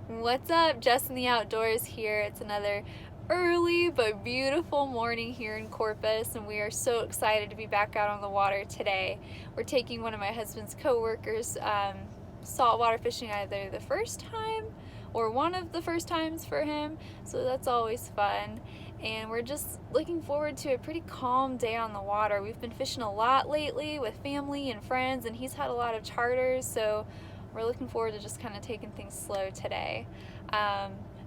What's up? Jess in the Outdoors here. It's another early but beautiful morning here in Corpus, and we are so excited to be back out on the water today. We're taking one of my husband's co-workers saltwater fishing, either the first time or one of the first times for him, so that's always fun. And we're just looking forward to a pretty calm day on the water. We've been fishing a lot lately with family and friends, and he's had a lot of charters, so we're looking forward to just kind of taking things slow today.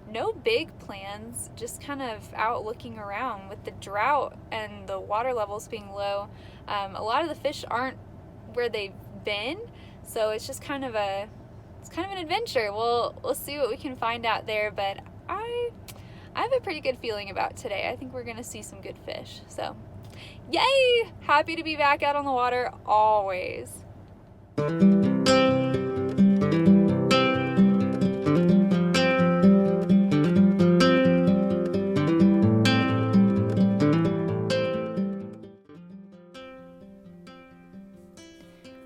No big plans, just kind of out looking around. With the drought and the water levels being low, a lot of the fish aren't where they've been, so it's just kind of an adventure. We'll see what we can find out there, but I have a pretty good feeling about today. I think we're gonna see some good fish. So, yay! Happy to be back out on the water always.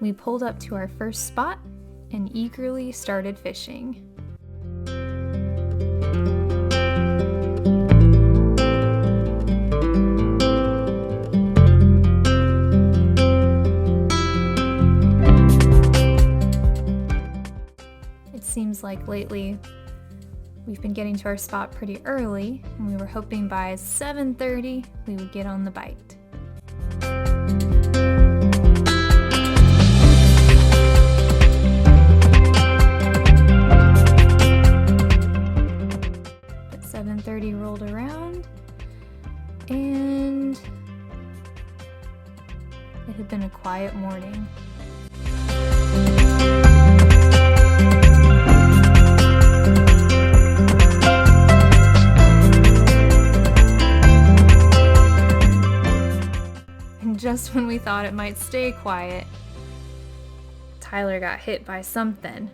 We pulled up to our first spot and eagerly started fishing. It seems like lately we've been getting to our spot pretty early, and we were hoping by 7:30 we would get on the bite. But 7:30 rolled around, and it had been a quiet morning. Just when we thought it might stay quiet, Tyler got hit by something.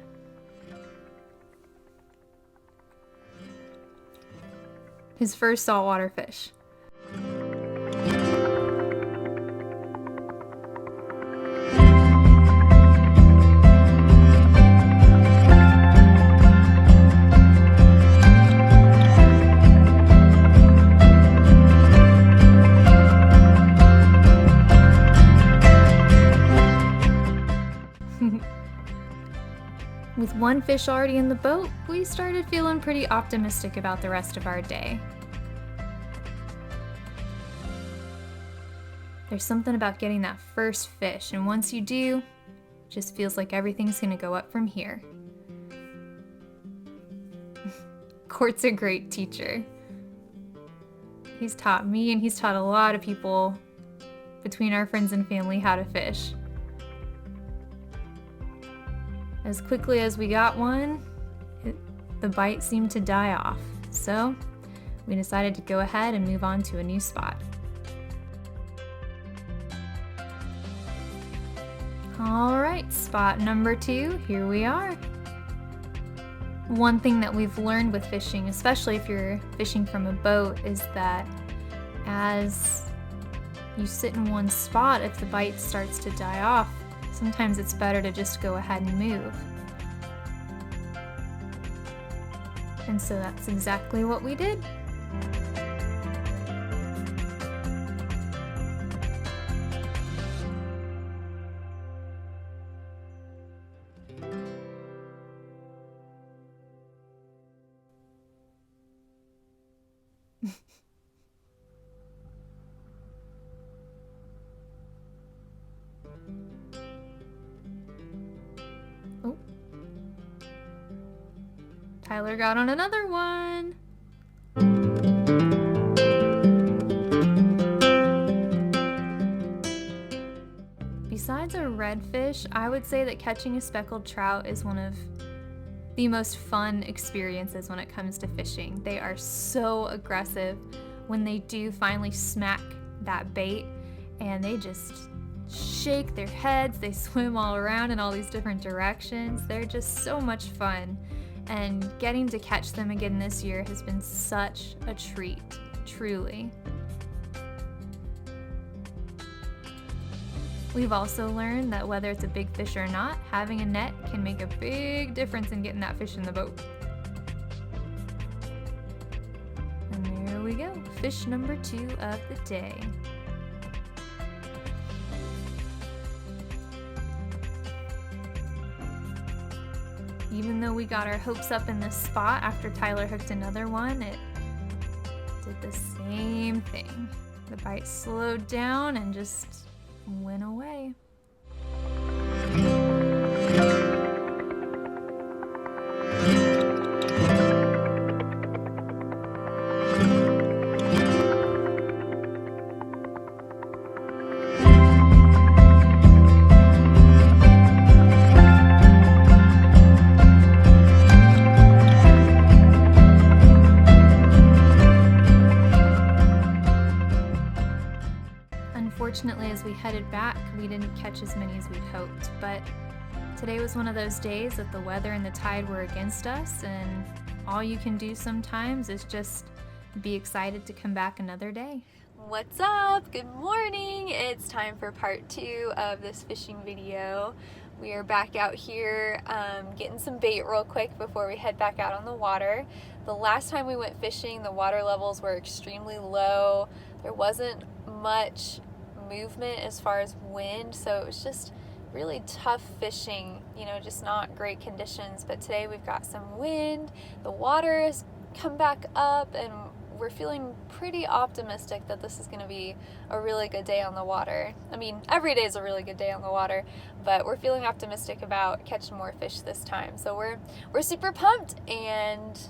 His first saltwater fish. With one fish already in the boat, we started feeling pretty optimistic about the rest of our day. There's something about getting that first fish, and once you do, it just feels like everything's gonna go up from here. Court's a great teacher. He's taught me, and he's taught a lot of people between our friends and family how to fish. As quickly as we got one, the bite seemed to die off, so we decided to go ahead and move on to a new spot. All right, spot number 2, here we are. One thing that we've learned with fishing, especially if you're fishing from a boat, is that as you sit in one spot, if the bite starts to die off, sometimes it's better to just go ahead and move. And so that's exactly what we did. Oh. Tyler got on another one. Besides a redfish, I would say that catching a speckled trout is one of the most fun experiences when it comes to fishing. They are so aggressive when they do finally smack that bait, and they just shake their heads, they swim all around in all these different directions. They're just so much fun, and getting to catch them again this year has been such a treat, truly. We've also learned that whether it's a big fish or not, having a net can make a big difference in getting that fish in the boat. we go, fish number 2 of the day. Even though we got our hopes up in this spot after Tyler hooked another one, it did the same thing. The bite slowed down and just went away. Unfortunately, as we headed back, we didn't catch as many as we'd hoped, but today was one of those days that the weather and the tide were against us, and all you can do sometimes is just be excited to come back another day. What's up? Good morning! It's time for part 2 of this fishing video. We are back out here getting some bait real quick before we head back out on the water. The last time we went fishing, the water levels were extremely low. There wasn't much movement as far as wind, so it was just really tough fishing, just not great conditions. But today we've got some wind, the water has come back up, and we're feeling pretty optimistic that this is going to be a really good day on the water. I mean, every day is a really good day on the water, but we're feeling optimistic about catching more fish this time. So we're super pumped, and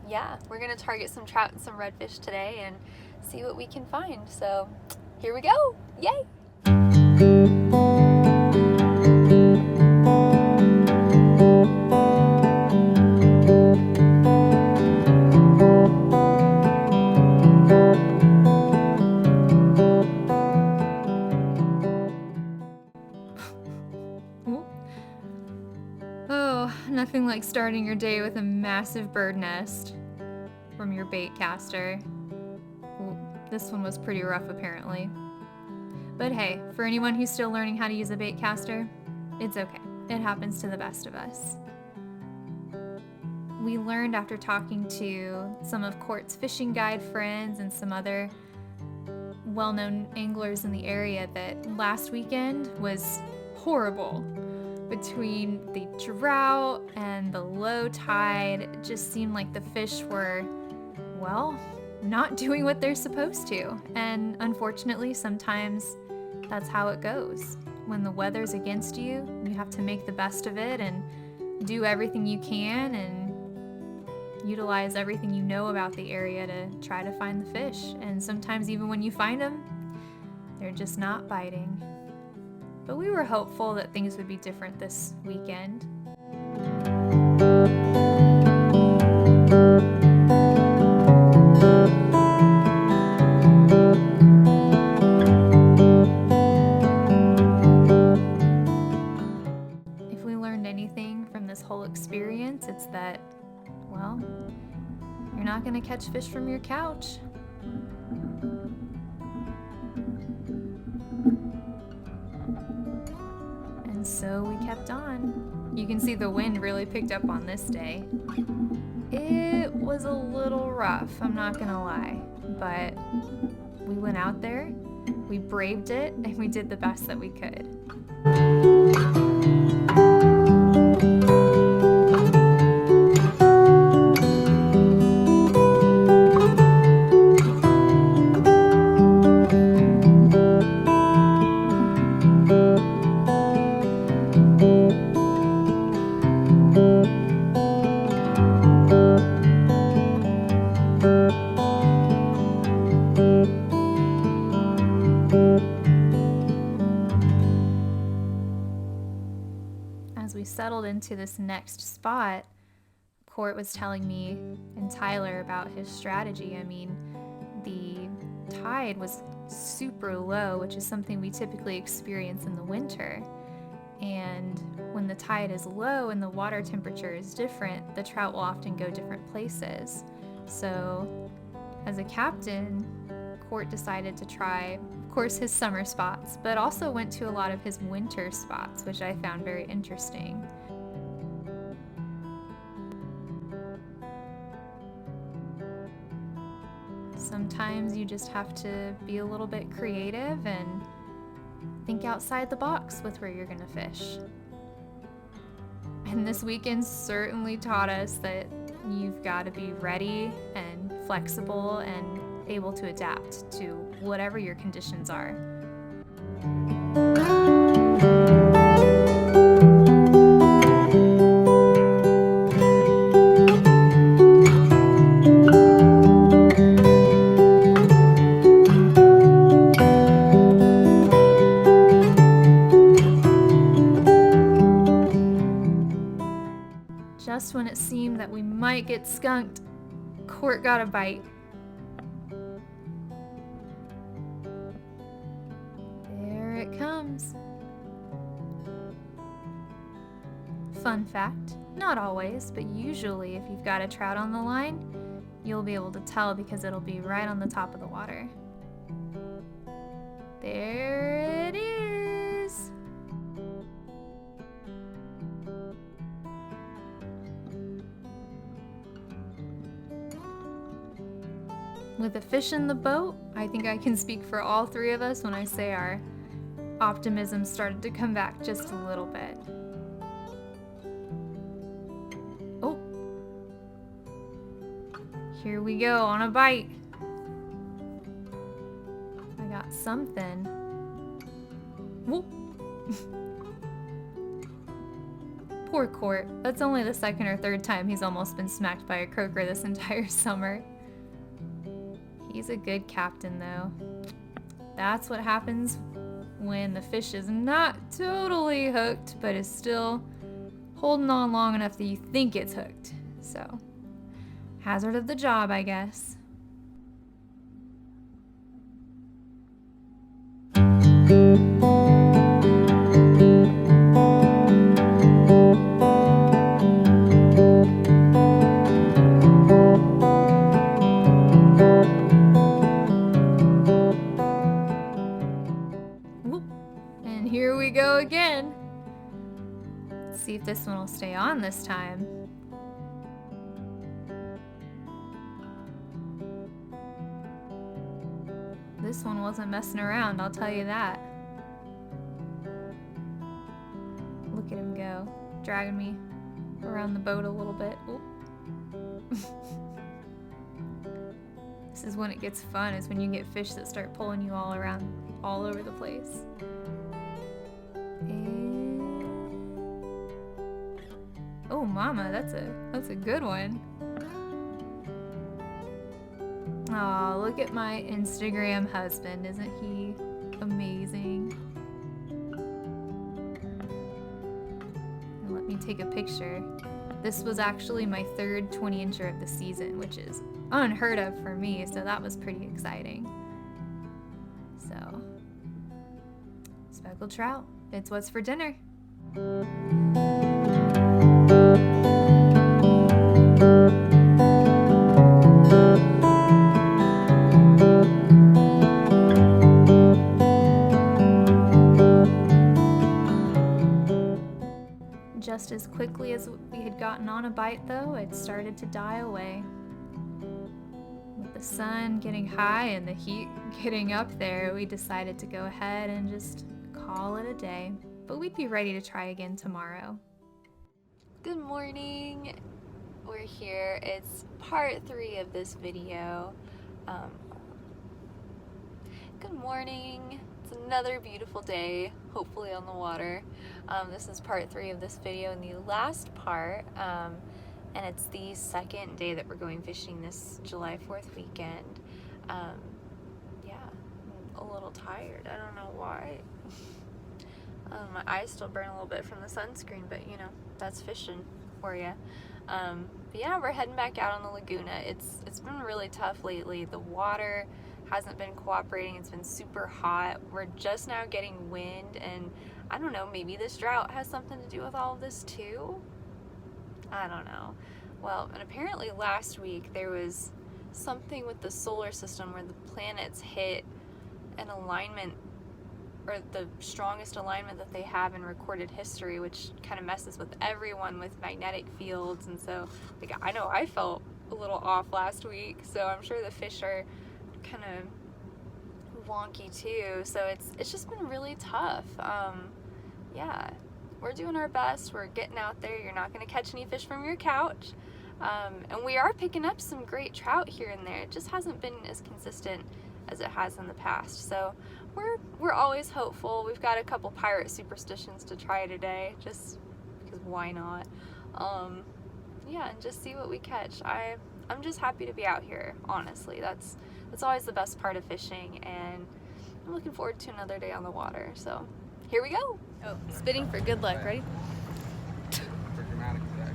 yeah, we're going to target some trout and some redfish today and see what we can find. So here we go. Yay! Oh, nothing like starting your day with a massive bird nest from your bait caster. Ooh, this one was pretty rough apparently. But hey, for anyone who's still learning how to use a bait caster, it's okay. It happens to the best of us. We learned after talking to some of Court's fishing guide friends and some other well-known anglers in the area that last weekend was horrible. Between the drought and the low tide, it just seemed like the fish were, well, not doing what they're supposed to. And unfortunately, sometimes that's how it goes. When the weather's against you, you have to make the best of it and do everything you can and utilize everything you know about the area to try to find the fish. And sometimes even when you find them, they're just not biting. But we were hopeful that things would be different this weekend. If we learned anything from this whole experience, it's that, well, you're not going to catch fish from your couch. So we kept on. You can see the wind really picked up on this day. It was a little rough, I'm not gonna lie, but we went out there, we braved it, and we did the best that we could. As we settled into this next spot, Court was telling me and Tyler about his strategy. I mean, the tide was super low, which is something we typically experience in the winter. And when the tide is low and the water temperature is different, the trout will often go different places. So as a captain, Court decided to try, of course, his summer spots, but also went to a lot of his winter spots, which I found very interesting. Sometimes you just have to be a little bit creative and think outside the box with where you're gonna fish. And this weekend certainly taught us that you've got to be ready and flexible and able to adapt to whatever your conditions are. Just when it seemed that we might get skunked, Court got a bite. There it comes. Fun fact, not always, but usually if you've got a trout on the line, you'll be able to tell because it'll be right on the top of the water. There it is. With a fish in the boat, I think I can speak for all three of us when I say our optimism started to come back just a little bit. Oh, here we go on a bite. I got something. Whoop. Poor Court. That's only the second or third time he's almost been smacked by a croaker this entire summer. He's a good captain, though. That's what happens when the fish is not totally hooked, but is still holding on long enough that you think it's hooked. So, hazard of the job, I guess. Here we go again. Let's see if this one will stay on this time. This one wasn't messing around, I'll tell you that. Look at him go, dragging me around the boat a little bit. This is when it gets fun, is when you get fish that start pulling you all around, all over the place. Oh, mama, that's a good one. Aw, look at my Instagram husband. Isn't he amazing? And let me take a picture. This was actually my third 20-incher of the season, which is unheard of for me, so that was pretty exciting. So, speckled trout. It's what's for dinner. Just as quickly as we had gotten on a bite, though, it started to die away. With the sun getting high and the heat getting up there, we decided to go ahead and just call it a day. But we'd be ready to try again tomorrow. Good morning. We're here. It's part 3 of this video. Good morning. It's another beautiful day, hopefully on the water. This is part 3 of this video, and the last part, and it's the second day that we're going fishing this July 4th weekend. Yeah, I'm a little tired. I don't know why. My eyes still burn a little bit from the sunscreen, but you know, that's fishing for you. But yeah, we're heading back out on the Laguna. It's been really tough lately. The water hasn't been cooperating. It's been super hot. We're just now getting wind, and I don't know, maybe this drought has something to do with all of this too? I don't know. Well, and apparently last week there was something with the solar system where the planets hit an alignment, or the strongest alignment that they have in recorded history, which kind of messes with everyone with magnetic fields. And so, like, I know I felt a little off last week, so I'm sure the fish are kind of wonky too, so it's just been really tough. Yeah, we're doing our best. We're getting out there. You're not going to catch any fish from your couch, and we are picking up some great trout here and there. It just hasn't been as consistent as it has in the past, so we're always hopeful. We've got a couple pirate superstitions to try today, just because why not. Yeah, and just see what we catch. I'm just happy to be out here, honestly. That's always the best part of fishing, and I'm looking forward to another day on the water. So here we go. Oh, spitting for good luck. Ready? For dramatic effect.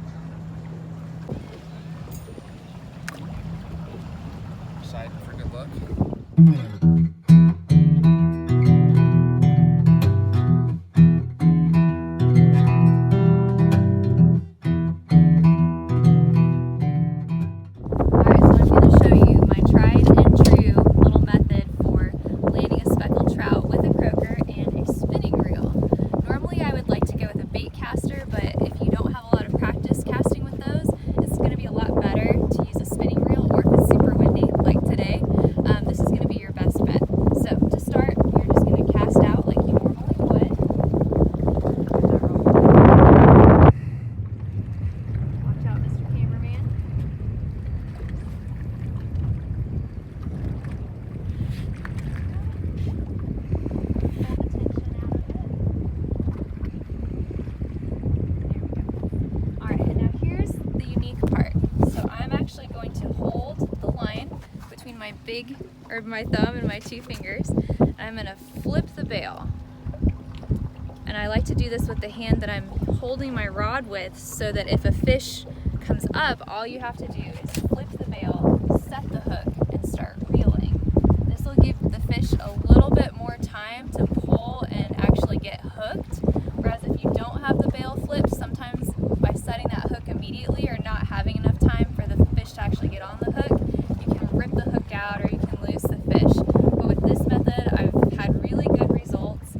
Side for good luck. My thumb and my two fingers, and I'm gonna flip the bail. And I like to do this with the hand that I'm holding my rod with, so that if a fish comes up, all you have to do is flip the bail, set the hook, and start reeling. This will give the fish a little bit more time to pull and actually get hooked, whereas if you don't have the bail flipped, sometimes by setting that hook immediately or not having enough time for the fish to actually get on the hook, you can rip the hook out or you can lose the fish. But with this method, I've had really good results.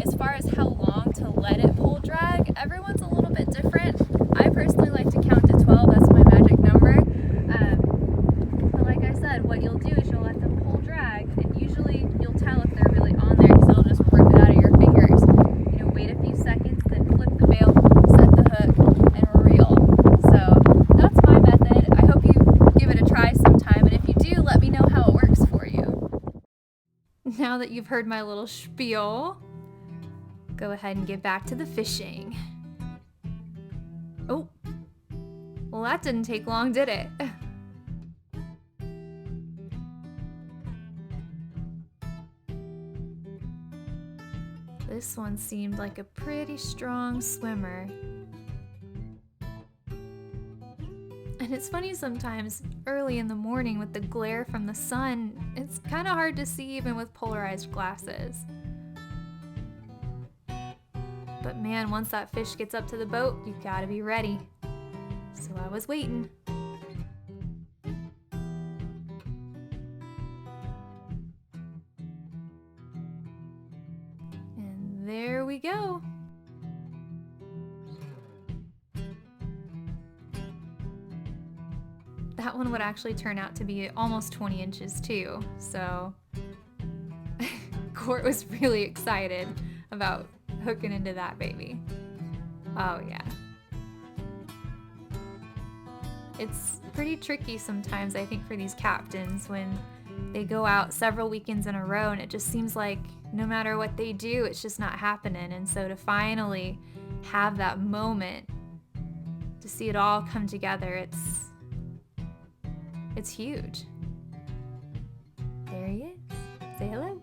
As far as how long to let it pull drag, everyone's a little bit different. I personally like to count to 12, that's my magic number. But like I said, what you'll do is you'll let them pull drag, and usually you'll tell if they're really on there because it'll just rip it out of your fingers. You know, wait a few seconds, then flip the bail, set the hook, and reel. So that's my method. I hope you give it a try sometime, and if you do, let me know how it works for you. Now that you've heard my little spiel, go ahead and get back to the fishing. Oh, well, that didn't take long, did it? This one seemed like a pretty strong swimmer. And it's funny sometimes, early in the morning with the glare from the sun, it's kind of hard to see even with polarized glasses. But man, once that fish gets up to the boat, you gotta be ready. So I was waiting. And there we go. That one would actually turn out to be almost 20 inches too. So Court was really excited about hooking into that baby. Oh yeah. It's pretty tricky sometimes, I think, for these captains when they go out several weekends in a row and it just seems like no matter what they do, it's just not happening. And so to finally have that moment, to see it all come together, it's huge. There he is. Say hello.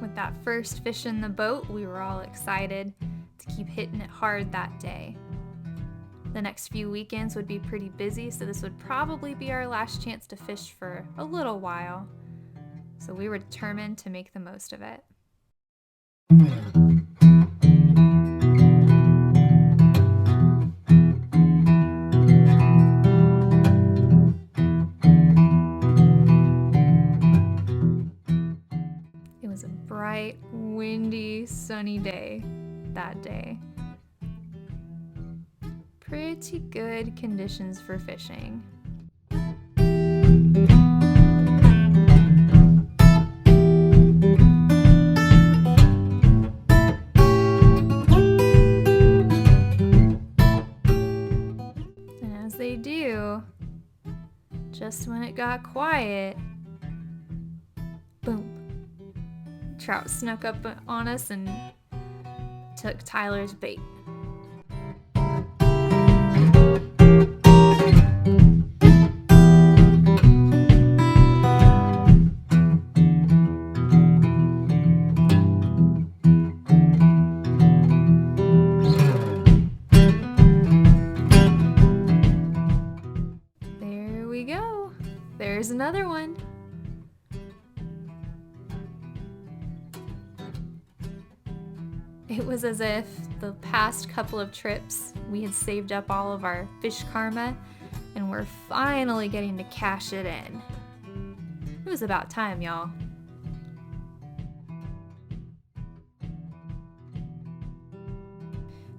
With that first fish in the boat, we were all excited to keep hitting it hard that day. The next few weekends would be pretty busy, so this would probably be our last chance to fish for a little while. So we were determined to make the most of it. It was a bright, windy, sunny day that day. pretty good conditions for fishing. And as they do, just when it got quiet, boom, trout snuck up on us and took Tyler's bait. There we go. There's another one. It was as if the past couple of trips we had saved up all of our fish karma and we're finally getting to cash it in. It was about time, y'all.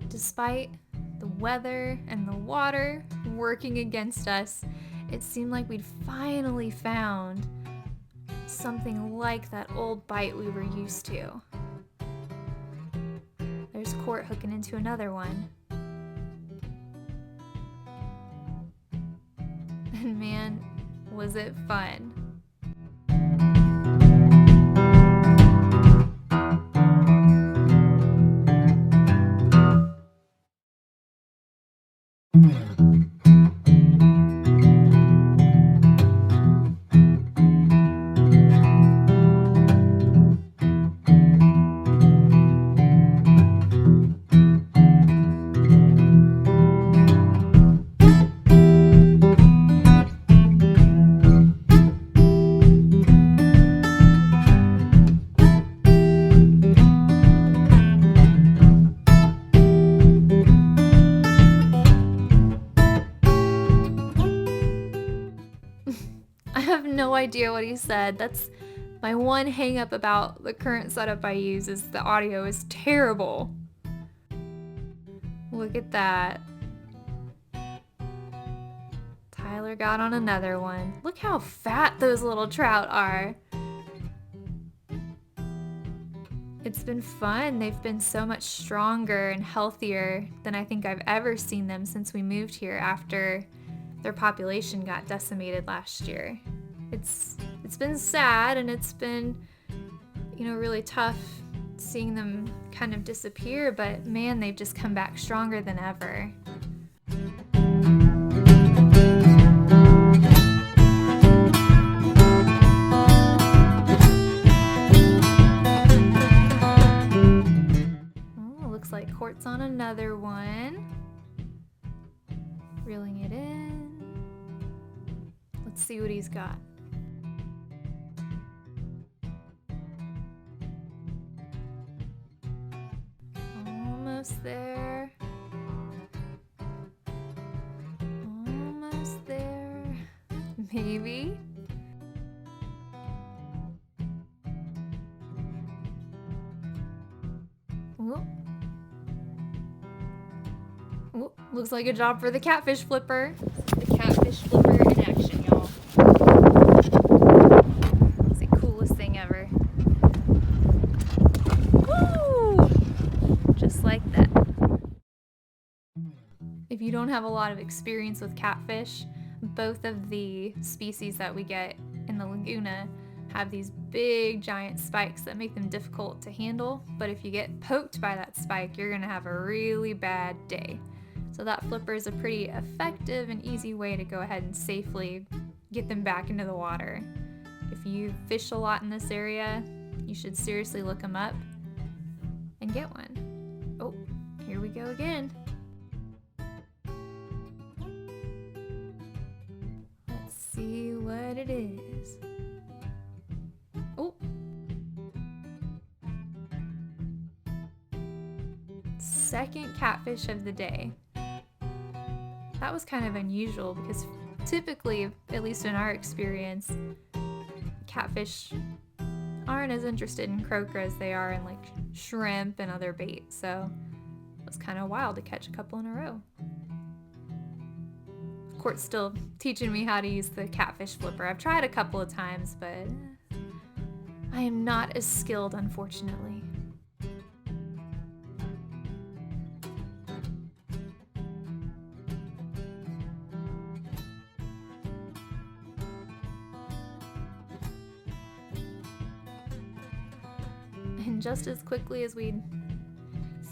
Despite the weather and the water working against us, it seemed like we'd finally found something like that old bite we were used to. There's Court hooking into another one. And man, was it fun. I have no idea what he said. That's my one hang up about the current setup I use is the audio is terrible. Look at that. Tyler got on another one. Look how fat those little trout are. It's been fun. They've been so much stronger and healthier than I think I've ever seen them since we moved here after their population got decimated last year. It's been sad and it's been, really tough seeing them kind of disappear, but man, they've just come back stronger than ever. Oh, looks like Court's on another one. Reeling it in. Let's see what he's got. Almost there. Almost there. Maybe. Whoop. Whoop. Looks like a job for the catfish flipper. The catfish flipper in action, y'all. It's the coolest thing ever. Woo! Just like that. If you don't have a lot of experience with catfish, both of the species that we get in the Laguna have these big giant spikes that make them difficult to handle, but if you get poked by that spike, you're gonna have a really bad day. So that flipper is a pretty effective and easy way to go ahead and safely get them back into the water. If you fish a lot in this area, you should seriously look them up and get one. Oh, here we go again. Let's see what it is. Oh. Second catfish of the day. That was kind of unusual because typically, at least in our experience, catfish aren't as interested in croaker as they are in like shrimp and other bait. So it was kind of wild to catch a couple in a row. Court's still teaching me how to use the catfish flipper. I've tried a couple of times, but I am not as skilled, unfortunately. And just as quickly as we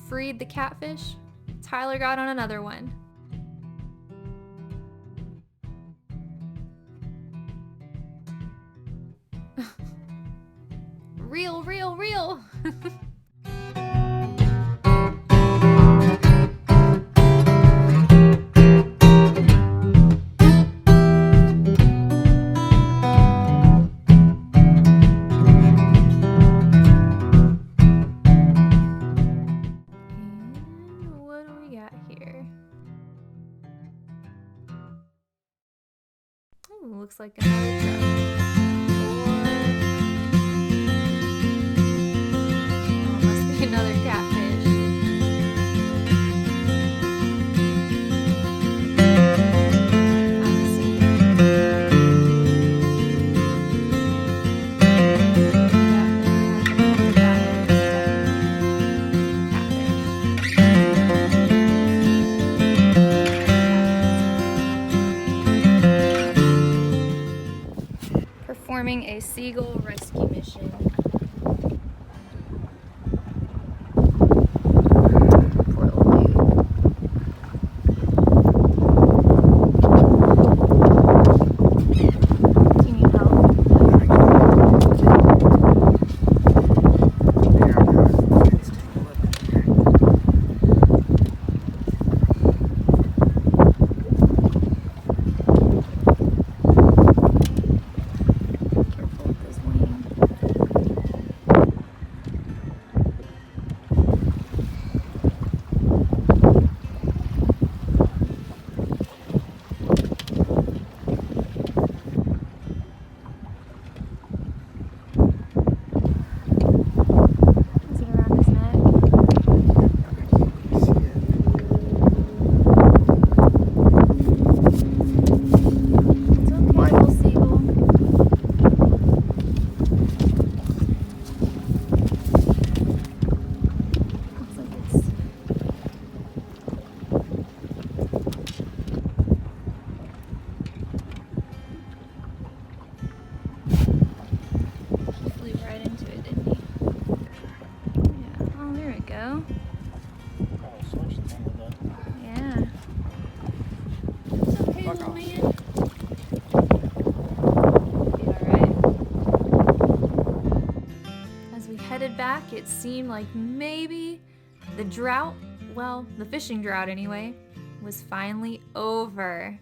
freed the catfish, Tyler got on another one. Reel, reel, reel! Looks like another trout. Oh, must be another catfish. I see. Performing a seagull rescue mission. Poor little dude. Do you need help? Yeah. It's okay, little man. Be alright. As we headed back, it seemed like maybe the drought, well, the fishing drought anyway, was finally over.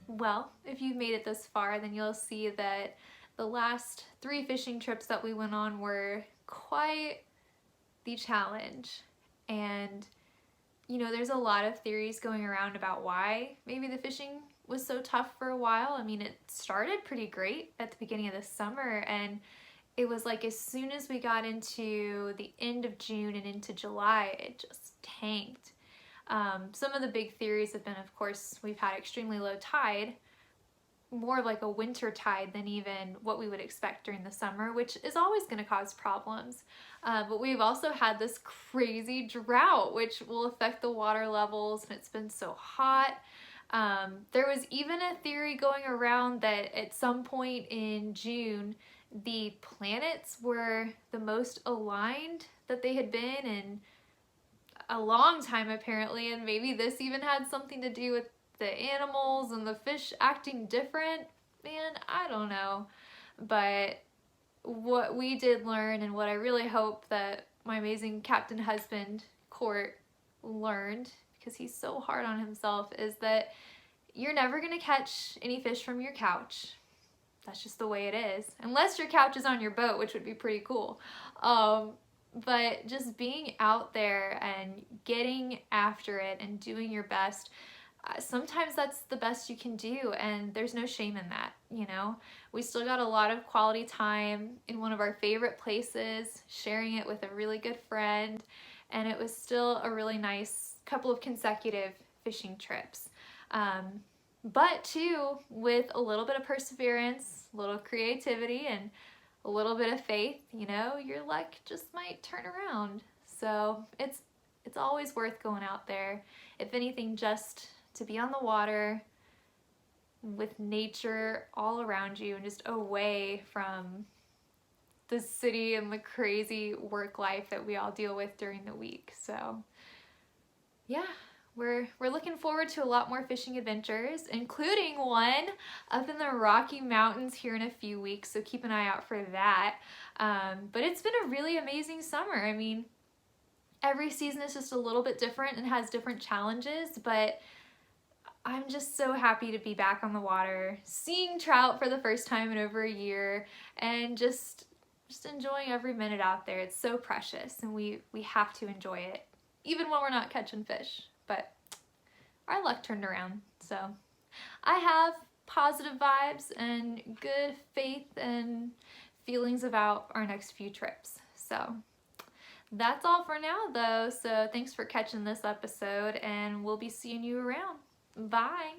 Well, if you've made it this far, then you'll see that the last 3 fishing trips that we went on were quite the challenge. And you know, there's a lot of theories going around about why maybe the fishing was so tough for a while. I mean, it started pretty great at the beginning of the summer, and it was like as soon as we got into the end of June and into July, it just tanked. Some of the big theories have been, of course, we've had extremely low tide, more of like a winter tide than even what we would expect during the summer, which is always going to cause problems. But we've also had this crazy drought, which will affect the water levels, and it's been so hot. There was even a theory going around that at some point in June, the planets were the most aligned that they had been in a long time, apparently, and maybe this even had something to do with the animals and the fish acting different. Man, I don't know. But what we did learn, and what I really hope that my amazing captain husband, Court, learned, because he's so hard on himself, is that you're never going to catch any fish from your couch. That's just the way it is. Unless your couch is on your boat, which would be pretty cool. But just being out there and getting after it and doing your best, sometimes that's the best you can do, and there's no shame in that, you know? We still got a lot of quality time in one of our favorite places, sharing it with a really good friend, and it was still a really nice couple of consecutive fishing trips. But too, with a little bit of perseverance, a little creativity, and a little bit of faith, you know, your luck just might turn around. So it's always worth going out there. If anything, just to be on the water with nature all around you and just away from the city and the crazy work life that we all deal with during the week. So yeah, we're looking forward to a lot more fishing adventures, including one up in the Rocky Mountains here in a few weeks, so keep an eye out for that. But it's been a really amazing summer. I mean, every season is just a little bit different and has different challenges, but I'm just so happy to be back on the water, seeing trout for the first time in over a year, and just enjoying every minute out there. It's so precious, and we have to enjoy it, even when we're not catching fish. But our luck turned around, so I have positive vibes and good faith and feelings about our next few trips. So that's all for now, though. So thanks for catching this episode, and we'll be seeing you around. Bye.